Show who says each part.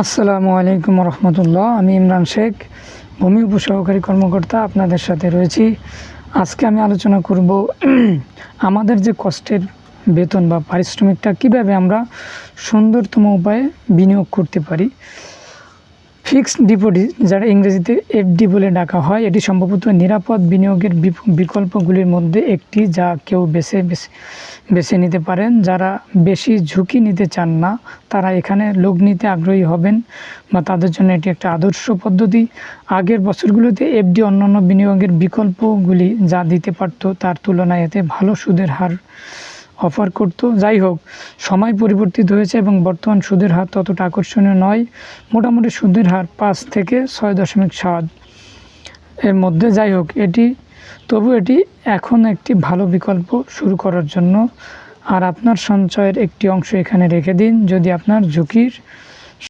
Speaker 1: আসসালামু আলাইকুম রহমতুল্লাহ। আমি ইমরান শেখ, ভূমি উপসহকারী কর্মকর্তা আপনাদের সাথে রয়েছি। আজকে আমি আলোচনা করব আমাদের যে কষ্টের বেতন বা পারিশ্রমিকটা কিভাবে আমরা সুন্দরতম উপায়ে বিনিয়োগ করতে পারি। ফিক্সড ডিপোজিট, যারা ইংরেজিতে এফডি বলে ডাকা হয়, এটি সম্ভবত নিরাপদ বিনিয়োগের বিকল্পগুলির মধ্যে একটি, যা কেউ বেছে নিতে পারেন। যারা বেশি ঝুঁকি নিতে চান না, তারা এখানে লোক নিতে আগ্রহী হবেন বা তাদের জন্য এটি একটা আদর্শ পদ্ধতি। আগের বছরগুলোতে এফডি অন্যান্য বিনিয়োগের বিকল্পগুলি যা দিতে পারত তার তুলনায় এতে ভালো সুদের হার অফার করতো। যাই হোক, সময় পরিবর্তিত হয়েছে এবং বর্তমান সুদের হার ততটা আকর্ষণীয় নয়। মোটামুটি সুদের হার 5 থেকে 6.7 এর মধ্যে। যাই হোক, তবু এটি এখন একটি ভালো বিকল্প শুরু করার জন্য। আর আপনার সঞ্চয়ের একটি অংশ এখানে রেখে দিন। যদি আপনার ঝুঁকির